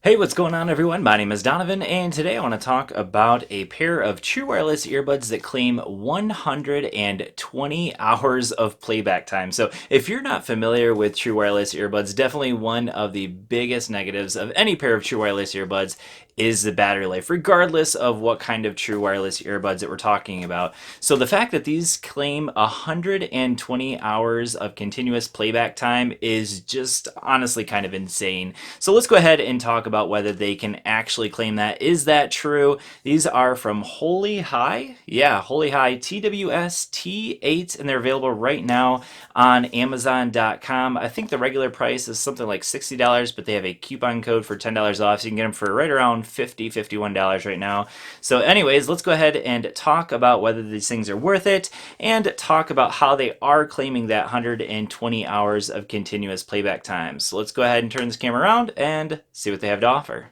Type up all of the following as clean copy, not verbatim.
Hey, what's going on, everyone? My name is Donovan, and today I want to talk about a pair of true wireless earbuds that claim 120 hours of playback time. So, if you're not familiar with true wireless earbuds, definitely one of the biggest negatives of any pair of true wireless earbuds is the battery life, regardless of what kind of true wireless earbuds that we're talking about. So, the fact that these claim 120 hours of continuous playback time is just honestly kind of insane. So, let's go ahead and talk about whether they can actually claim that. Is that true? These are from HolyHigh. Yeah, HolyHigh TWS T8, and they're available right now on Amazon.com. I think the regular price is something like $60, but they have a coupon code for $10 off, so you can get them for right around $51 right now. So anyways, let's go ahead and talk about whether these things are worth it and talk about how they are claiming that 120 hours of continuous playback time. So let's go ahead and turn this camera around and see what they have to offer.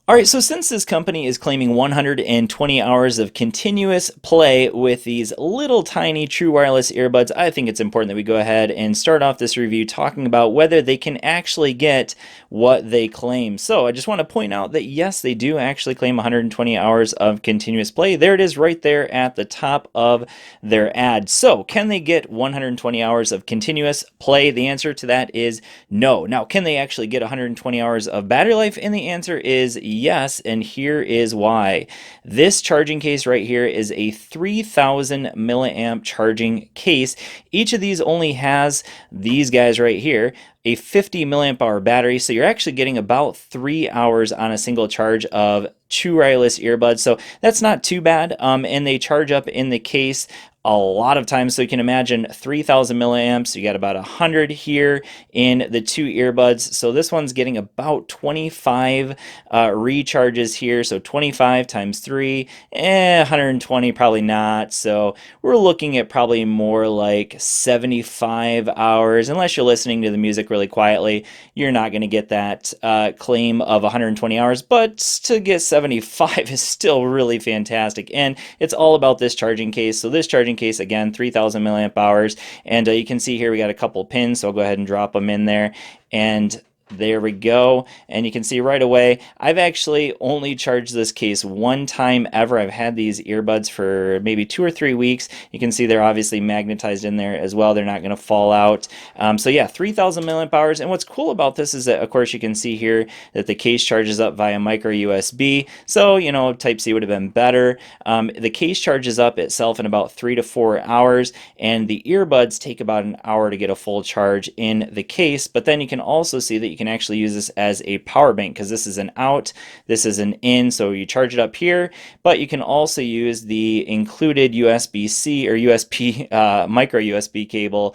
All right, so since this company is claiming 120 hours of continuous play with these little tiny true wireless earbuds, I think it's important that we go ahead and start off this review talking about whether they can actually get what they claim. So I just want to point out that yes, they do actually claim 120 hours of continuous play. There it is right there at the top of their ad. So can they get 120 hours of continuous play? The answer to that is no. Now, can they actually get 120 hours of battery life? And the answer is yes, and here is why. This charging case right here is a 3000 milliamp charging case. Each of these only has these guys right here, a 50 milliamp hour battery, so you're actually getting about 3 hours on a single charge of true wireless earbuds, so that's not too bad. And they charge up in the case a lot of times, so you can imagine 3000 milliamps. You got about 100 here in the two earbuds, so this one's getting about 25 recharges here, so 25 times 3, 120 probably not, so we're looking at probably more like 75 hours. Unless you're listening to the music really quietly, you're not going to get that claim of 120 hours, but to get 75 is still really fantastic. And it's all about this charging case. So this charging case, again, 3000 milliamp hours, and you can see here we got a couple pins, so I'll go ahead and drop them in there, and there we go. And you can see right away, I've actually only charged this case one time ever. I've had these earbuds for maybe 2 or 3 weeks. You can see they're obviously magnetized in there as well. They're not going to fall out. So yeah, 3000 milliamp hours. And what's cool about this is that, of course, you can see here that the case charges up via micro USB. So, you know, Type C would have been better. The case charges up itself in about 3 to 4 hours, and the earbuds take about an hour to get a full charge in the case. But then you can also see that you can actually use this as a power bank, because this is an out, this is an in, so you charge it up here, but you can also use the included USB-C or USB micro USB cable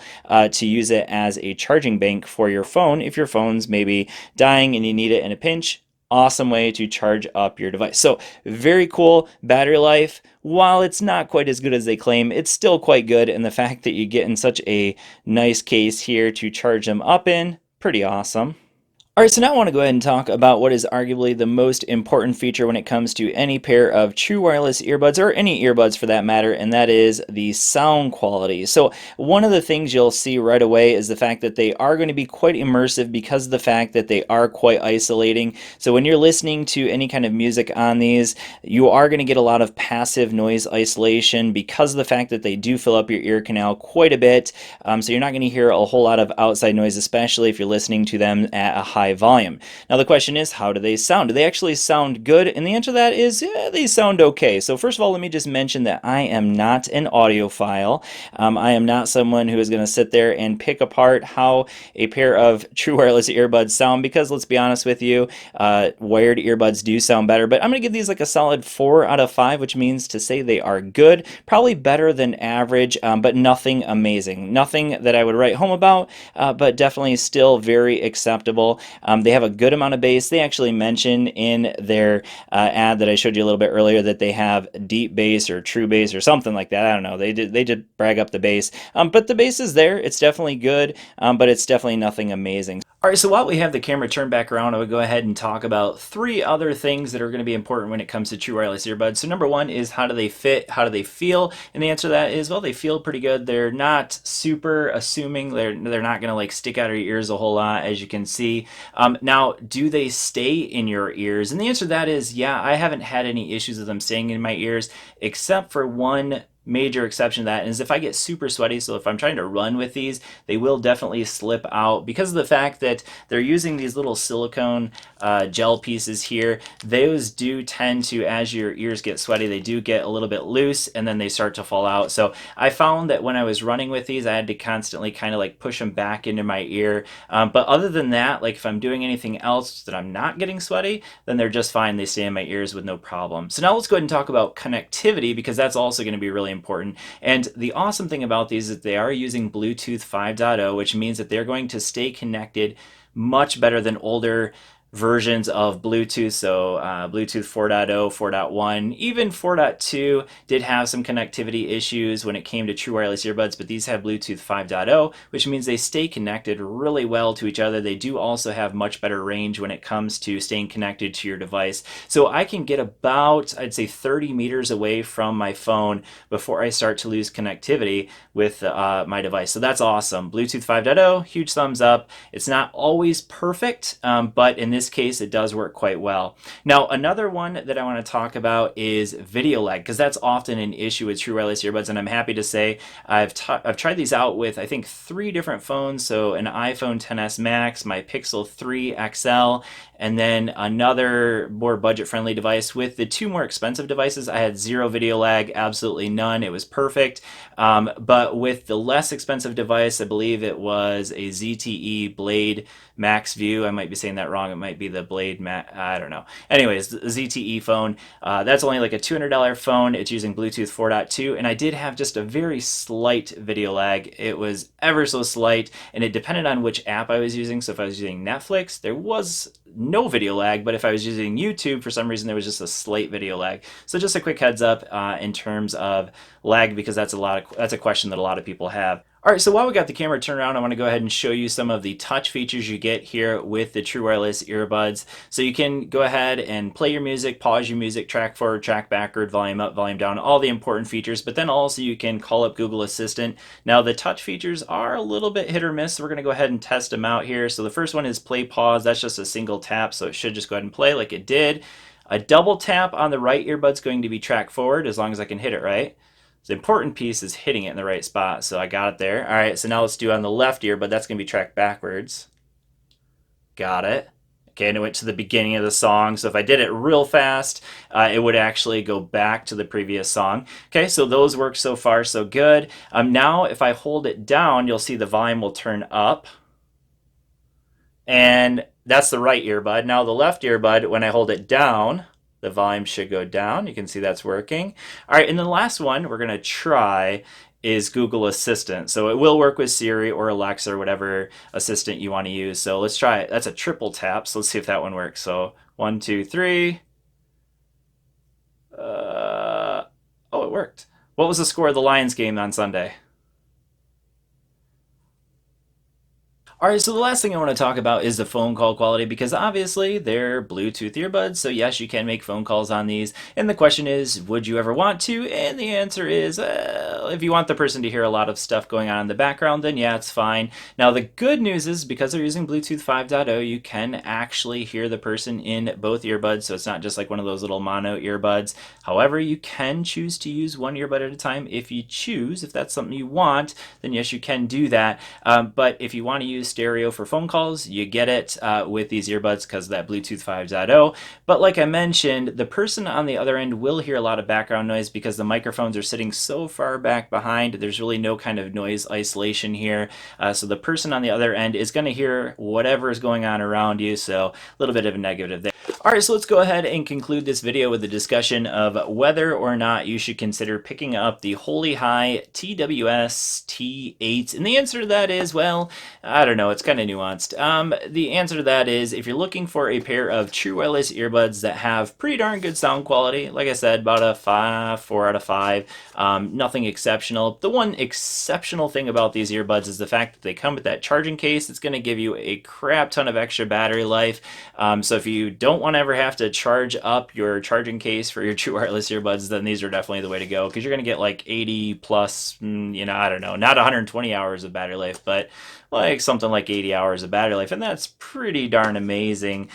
to use it as a charging bank for your phone if your phone's maybe dying and you need it in a pinch. Awesome way to charge up your device. So very cool battery life. While it's not quite as good as they claim, it's still quite good, and the fact that you get in such a nice case here to charge them up in, pretty awesome. All right, so now I want to go ahead and talk about what is arguably the most important feature when it comes to any pair of true wireless earbuds, or any earbuds for that matter, and that is the sound quality. So one of the things you'll see right away is the fact that they are going to be quite immersive because of the fact that they are quite isolating. So when you're listening to any kind of music on these, you are going to get a lot of passive noise isolation because of the fact that they do fill up your ear canal quite a bit. So you're not going to hear a whole lot of outside noise, especially if you're listening to them at a high volume. Now the question is, how do they sound? Do they actually sound good? And the answer to that is, yeah, they sound okay. So first of all, let me just mention that I am not an audiophile. I am not someone who is going to sit there and pick apart how a pair of true wireless earbuds sound, because let's be honest with you, wired earbuds do sound better. But I'm going to give these like a solid 4 out of 5, which means to say they are good, probably better than average, but nothing amazing. Nothing that I would write home about, but definitely still very acceptable. They have a good amount of bass. They actually mention in their ad that I showed you a little bit earlier that they have deep bass or true bass or something like that. I don't know. They did brag up the bass, but the bass is there. It's definitely good, but it's definitely nothing amazing. All right, so while we have the camera turned back around, I would go ahead and talk about three other things that are going to be important when it comes to true wireless earbuds. So number one is, how do they fit? How do they feel? And the answer to that is, well, they feel pretty good. They're not super assuming. They're not going to like stick out of your ears a whole lot, as you can see. Now, do they stay in your ears? And the answer to that is, yeah, I haven't had any issues with them staying in my ears, except for one major exception to that is if I get super sweaty. So if I'm trying to run with these, they will definitely slip out because of the fact that they're using these little silicone gel pieces here. Those do tend to, as your ears get sweaty, they do get a little bit loose and then they start to fall out. So I found that when I was running with these, I had to constantly kind of like push them back into my ear. But other than that, like if I'm doing anything else that I'm not getting sweaty, then they're just fine. They stay in my ears with no problem. So now let's go ahead and talk about connectivity, because that's also going to be really important. And the awesome thing about these is that they are using Bluetooth 5.0, which means that they're going to stay connected much better than older versions of Bluetooth. So Bluetooth 4.0, 4.1, even 4.2 did have some connectivity issues when it came to true wireless earbuds, but these have Bluetooth 5.0, which means they stay connected really well to each other. They do also have much better range when it comes to staying connected to your device. So I can get about, I'd say, 30 meters away from my phone before I start to lose connectivity with my device. So that's awesome. Bluetooth 5.0, huge thumbs up. It's not always perfect, but in this case, it does work quite well. Now, another one that I want to talk about is video lag, because that's often an issue with true wireless earbuds, and I'm happy to say I've tried these out with, I think, 3 different phones. So an iPhone XS Max, my Pixel 3 XL, and then another more budget-friendly device. With the 2 more expensive devices, I had 0 video lag, absolutely none. It was perfect. But with the less expensive device, I believe it was a ZTE Blade Max View. I might be saying that wrong. It might be the Blade Max. I don't know. Anyways, the ZTE phone. That's only like a $200 phone. It's using Bluetooth 4.2, and I did have just a very slight video lag. It was ever so slight, and it depended on which app I was using. So if I was using Netflix, there was no video lag, but if I was using YouTube, for some reason there was just a slight video lag. So just a quick heads up in terms of lag, because that's a question that a lot of people have. All right, so while we got the camera turned around, I want to go ahead and show you some of the touch features you get here with the true wireless earbuds. So you can go ahead and play your music, pause your music, track forward, track backward, volume up, volume down, all the important features, but then also you can call up Google Assistant. Now the touch features are a little bit hit or miss, so we're going to go ahead and test them out here. So the first one is play pause. That's just a single tap, so it should just go ahead and play like it did. A double tap on the right earbud's going to be track forward, as long as I can hit it right. The important piece is hitting it in the right spot, so I got it there. All right, so now let's do on the left ear, but that's going to be tracked backwards. Got it. Okay, and it went to the beginning of the song, so if I did it real fast, it would actually go back to the previous song. Okay, so those work so far, so good. Now, if I hold it down, you'll see the volume will turn up. And that's the right earbud. Now the left earbud, when I hold it down, the volume should go down. You can see that's working. All right, and then the last one we're going to try is Google Assistant. So it will work with Siri or Alexa or whatever assistant you want to use. So let's try it. That's a triple tap, so let's see if that one works. So 1, 2, 3. Oh, it worked. What was the score of the Lions game on Sunday? All right, so the last thing I want to talk about is the phone call quality, because obviously they're Bluetooth earbuds, so yes, you can make phone calls on these. And the question is, would you ever want to? And the answer is, if you want the person to hear a lot of stuff going on in the background, then yeah, it's fine. Now, the good news is, because they're using Bluetooth 5.0, you can actually hear the person in both earbuds, so it's not just like one of those little mono earbuds. However, you can choose to use one earbud at a time if you choose. If that's something you want, then yes, you can do that. But if you want to use stereo for phone calls, you get it with these earbuds because of that Bluetooth 5.0. But like I mentioned, the person on the other end will hear a lot of background noise because the microphones are sitting so far back behind. There's really no kind of noise isolation here. So the person on the other end is going to hear whatever is going on around you. So a little bit of a negative there. All right, so let's go ahead and conclude this video with a discussion of whether or not you should consider picking up the HolyHigh TWS T8. And the answer to that is, well, I don't know. don't know, it's kind of nuanced. The answer to that is if you're looking for a pair of true wireless earbuds that have pretty darn good sound quality, like I said, about a 4 out of 5, nothing exceptional. The one exceptional thing about these earbuds is the fact that they come with that charging case. It's going to give you a crap ton of extra battery life. So if you don't want to ever have to charge up your charging case for your true wireless earbuds, then these are definitely the way to go, because you're going to get like 80 plus, I don't know, not 120 hours of battery life, but like something like 80 hours of battery life, and that's pretty darn amazing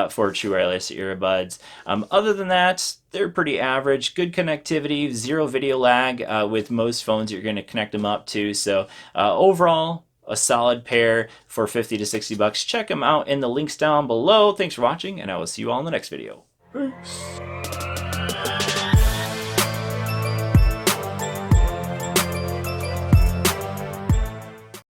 for true wireless earbuds. Other than that, they're pretty average. Good connectivity, zero video lag with most phones you're going to connect them up to. So overall, a solid pair for 50 to 60 bucks. Check them out in the links down below. Thanks for watching, and I will see you all in the next video. Peace.